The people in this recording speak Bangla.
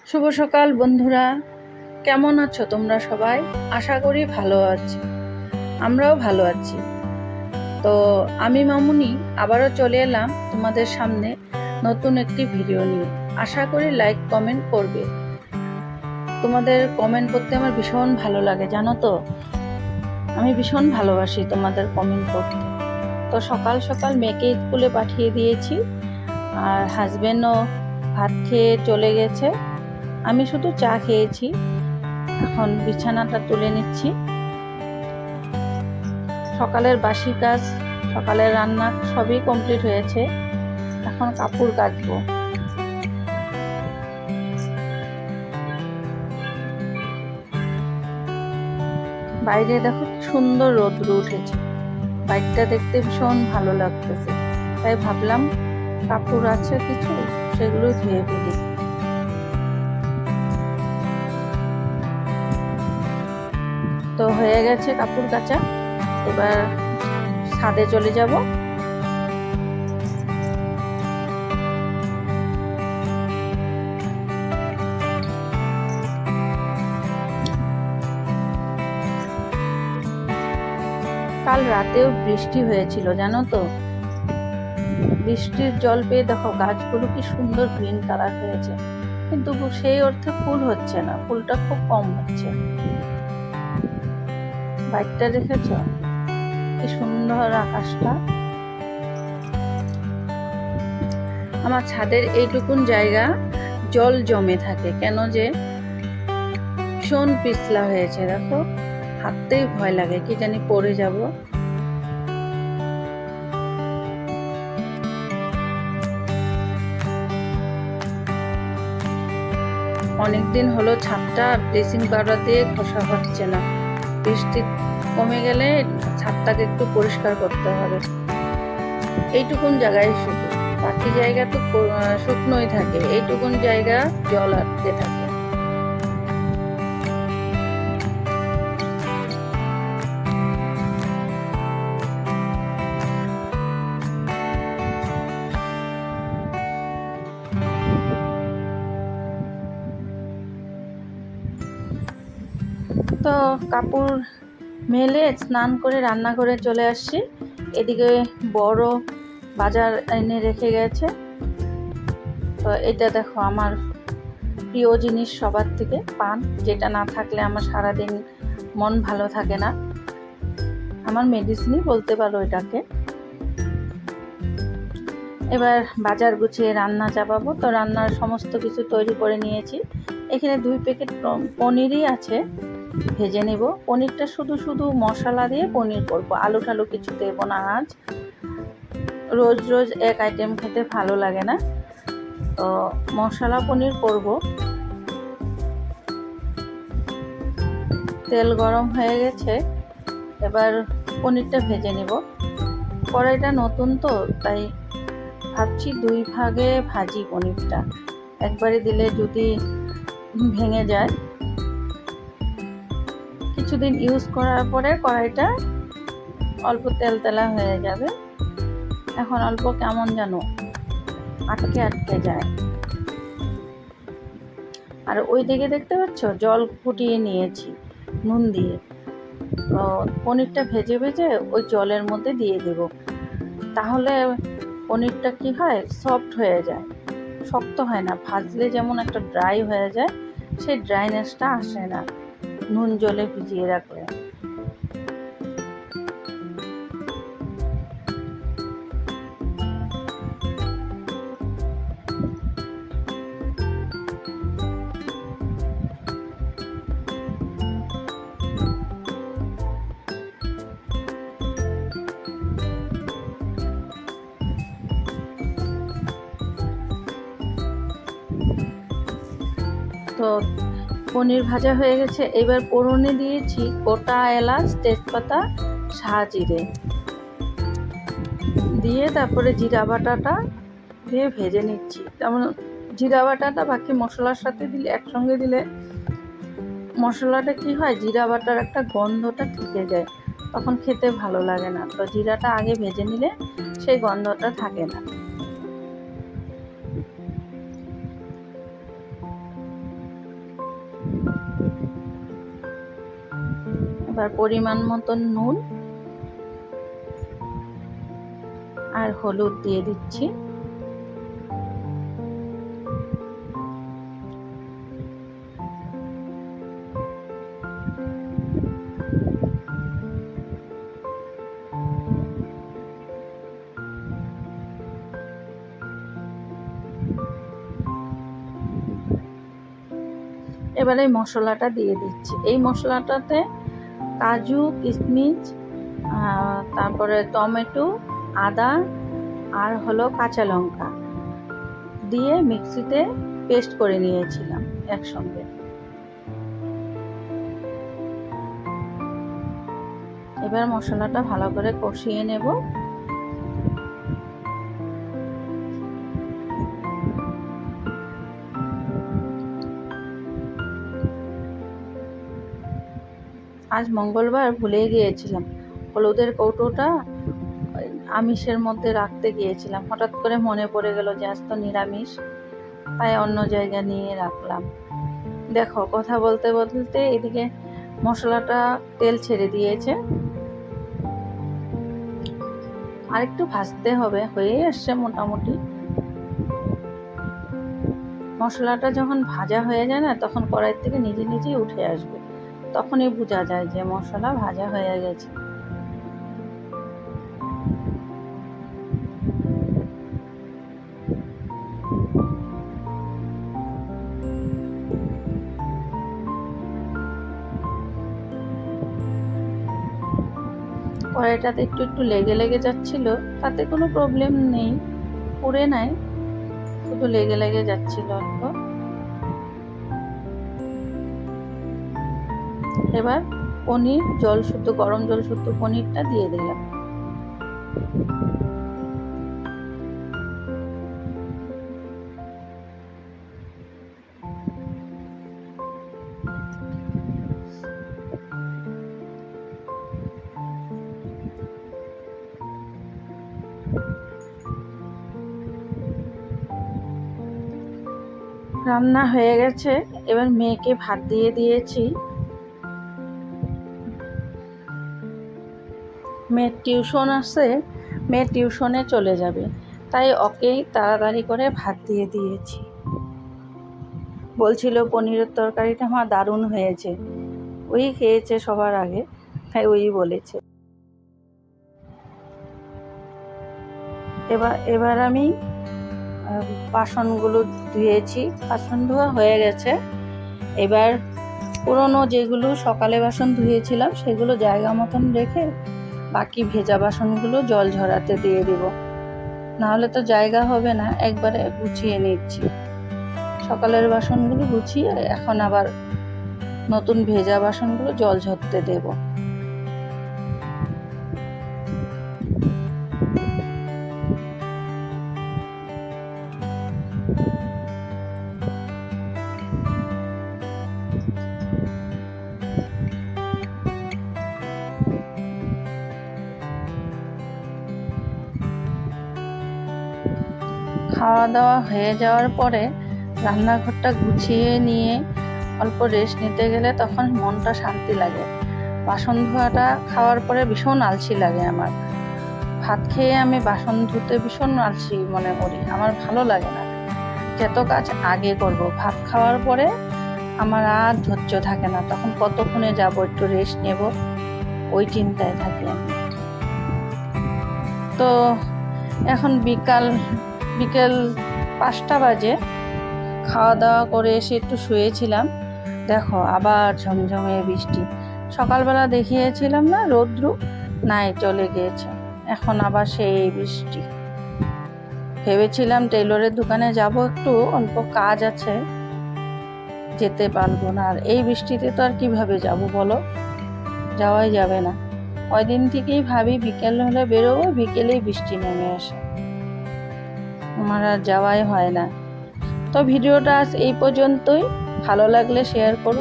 শুভ সকাল বন্ধুরা, কেমন আছো তোমরা সবাই? আশা করি ভালো আছো। আমরাও ভালো আছি। তো আমি মামুনি আবারও চলে এলাম তোমাদের সামনে নতুন একটি ভিডিও নিয়ে। আশা করি লাইক কমেন্ট করবে। তোমাদের কমেন্ট করতে আমার ভীষণ ভালো লাগে, জানো তো। আমি ভীষণ ভালোবাসি তোমাদের কমেন্ট করতে। তো সকাল সকাল মেয়েকে স্কুলে পাঠিয়ে দিয়েছি, আর হাজবেন্ডও ভাত খেয়ে চলে গেছে। আমি শুধু চা খেয়েছি। এখন বিছানাটা তুলে নিচ্ছি। সকালের বাসি কাজ, সকালের রান্না সবই কমপ্লিট হয়েছে। এখন কাপড় কাচবো। বাইরে দেখো কি সুন্দর রোদ্র উঠেছে। বাইকটা দেখতে ভীষণ ভালো লাগতেছে, তাই ভাবলাম কাপড় আছে কিছু, সেগুলো ধুয়ে ফেলি। তো হয়ে গেছে কাপড় কাচা, এবার ছাদে চলে যাব। কাল রাতেও বৃষ্টি হয়েছিল, জানো তো। বৃষ্টির জল পেয়ে দেখো গাছগুলো কি সুন্দর গ্রিন কালার হয়েছে, কিন্তু সেই অর্থে ফুল হচ্ছে না, ফুলটা খুব কম হচ্ছে। বাইকটা দেখেছ কি সুন্দর আকাশটা। আমার ছাদের এইটুকুন জায়গা জল জমে থাকে, কেন যে ভীষণ পিছলা হয়েছে। দেখো হাঁটতেই ভয় লাগে, কি জানি পড়ে যাব। অনেকদিন হলো ছাদটা ব্লিচিং পাউডার দিয়ে ঘষা হচ্ছে না। বৃষ্টি কমে গেলে ছাদটাকে একটু পরিষ্কার করতে হবে। এইটুকুন জায়গায় শুধু, বাকি জায়গা তো শুকনোই থাকে, এইটুকুন জায়গা জল আটকে থাকে। তো কাপড় মেলে স্নান করে রান্না করে চলে আসছি। এদিকে বড় বাজার এনে রেখে গেছে। তো এটা দেখো আমার প্রিয় জিনিস সবার থেকে, পান, যেটা না থাকলে আমার সারাদিন মন ভালো থাকে না। আমার মেডিসিনই বলতে পারো এটাকে। এবার বাজার গুছিয়ে রান্না চাপাবো। তো রান্নার সমস্ত কিছু তৈরি করে নিয়েছি। এখানে 2 প্যাকেট পনিরই আছে, ভেজে নেব। পনিরটা শুধু শুধু মশলা দিয়ে পনির করব, আলু টালু কিছু দেব না আজ। রোজ রোজ এক আইটেম খেতে ভালো লাগে না, তো মশলা পনির করব। তেল গরম হয়ে গেছে, এবার পনিরটা ভেজে নেব। কড়াইটা নতুন তো, তাই ভাবছি 2 ভাগে ভাজি পনিরটা, একবারে দিলে যদি ভেঙে যায়। কিছুদিন ইউজ করার পরে কড়াইটা অল্প তেলতেলা হয়ে যাবে। এখন অল্প কেমন যেন আটকে আটকে যায়। আর ওই দিকে দেখতে পাচ্ছ জল ফুটিয়ে নিয়েছি নুন দিয়ে। তো পনিরটা ভেজে ভেজে ওই জলের মধ্যে দিয়ে দেব, তাহলে পনিরটা কি হয়, সফট হয়ে যায়, শক্ত হয় না। ভাজলে যেমন একটা ড্রাই হয়ে যায়, সেই ড্রাইনেসটা আসে না নুন জলে ভিজিয়ে রাখলে। তো পনির ভাজা হয়ে গেছে। এবার ফোড়নে দিয়েছি গোটা এলাচ, তেজপাতা, সাজিরে দিয়ে তারপরে জিরা বাটাটা দিয়ে ভেজে নিচ্ছি। তেমন জিরা বাটাটা বাকি মশলার সাথে দিলে, একসঙ্গে দিলে মশলাটা কি হয়, জিরা বাটার একটা গন্ধটা থেকে যায়, তখন খেতে ভালো লাগে না। তো জিরাটা আগে ভেজে নিলে সেই গন্ধটা থাকে না। এবার পরিমাণ মতন নুন আর হলুদ দিয়ে দিচ্ছি। এবারে মশলাটা দিয়ে দিচ্ছি। এই মশলাটাতে কাজু, কিশমিশ, তারপরে টমেটো, আদা আর হলো কাঁচা লঙ্কা দিয়ে মিক্সিতে পেস্ট করে নিয়েছিলাম একসঙ্গে। এবার মশলাটা ভালো করে কষিয়ে নেব। আজ মঙ্গলবার ভুলে গিয়েছিলাম, হলুদের কৌটোটা আমিষের মধ্যে রাখতে গিয়েছিলাম। হঠাৎ করে মনে পড়ে গেল যে আজ তো নিরামিষ, তাই অন্য জায়গায় নিয়ে রাখলাম। দেখো, কথা বলতে বলতে এদিকে মশলাটা তেল ছেড়ে দিয়েছে, আরেকটু ভাজতে হবে, হয়ে আসছে মোটামুটি। মশলাটা যখন ভাজা হয়ে যায় না, তখন কড়াই থেকে নিজে নিজেই উঠে আসবে, তখনই বোঝা যায় যে মশলা ভাজা হয়ে গেছে। কড়াইটাতে একটু একটু লেগে লেগে যাচ্ছিল, তাতে কোনো প্রবলেম নেই, পুড়ে নাই, শুধু লেগে লেগে যাচ্ছিল অল্প। এবার পনির, গরম জল শুদ্ধ পনিরটা দিয়ে দিলাম। রান্না হয়ে গেছে, এবার মেয়েকে ভাত দিয়ে দিয়েছি। মেয়ের টিউশন আছে, মেয়ে টিউশনে চলে যাবে, তাই ওকেই তাড়াতাড়ি করে ভাত দিয়ে দিয়েছি। বলছিল পনিরের তরকারিটা আমার দারুণ হয়েছে, ওই খেয়েছে সবার আগে, তাই ওই বলেছে। এবার আমি বাসনগুলো ধুয়েছি, বাসন ধোয়া হয়ে গেছে। এবার পুরনো যেগুলো সকালে বাসন ধুয়েছিলাম সেগুলো জায়গা মতন রেখে বাকি ভেজা বাসনগুলো জল ঝরাতে দিয়ে দিব, নাহলে তো জায়গা হবে না। একবারে গুছিয়ে নিচ্ছি, সকালের বাসনগুলো গুছিয়ে এখন আবার নতুন ভেজা বাসনগুলো জল ঝরতে দেব। খাওয়া দাওয়া হয়ে যাওয়ার পরে রান্নাঘরটা গুছিয়ে নিয়ে অল্প রেস্ট নিতে গেলে তখন মনটা শান্তি লাগে। বাসন ধোয়াটা খাওয়ার পরে ভীষণ আলসি লাগে আমার। ভাত খেয়ে আমি বাসন ধুতে ভীষণ আলসি মনে করি, আমার ভালো লাগে না। যত কাজ আগে করব, ভাত খাওয়ার পরে আমার আর ধৈর্য থাকে না, তখন কতক্ষণে যাব, একটু রেস্ট নেব, ওই চিন্তায় থাকি আমি। তো এখন বিকেল 5টা বাজে, খাওয়া দাওয়া করে এসে একটু শুয়েছিলাম। দেখো আবার ঝমঝমে বৃষ্টি। সকালবেলা দেখিয়েছিলাম না রৌদ্র, নাই চলে গিয়েছে, এখন আবার সেই বৃষ্টি। ভেবেছিলাম টেলরের দোকানে যাব, একটু অল্প কাজ আছে, যেতে পারবো না। আর এই বৃষ্টিতে তো আর কিভাবে যাব বলো, যাওয়াই যাবে না। ওই দিন থেকেই ভাবি বিকেল হলে বেরোবো, বিকেলেই বৃষ্টি নেমে আসে, আমার আর যাওয়াই হয় না। তো ভিডিওটা আজ এই পর্যন্তই, ভালো লাগলে শেয়ার করো।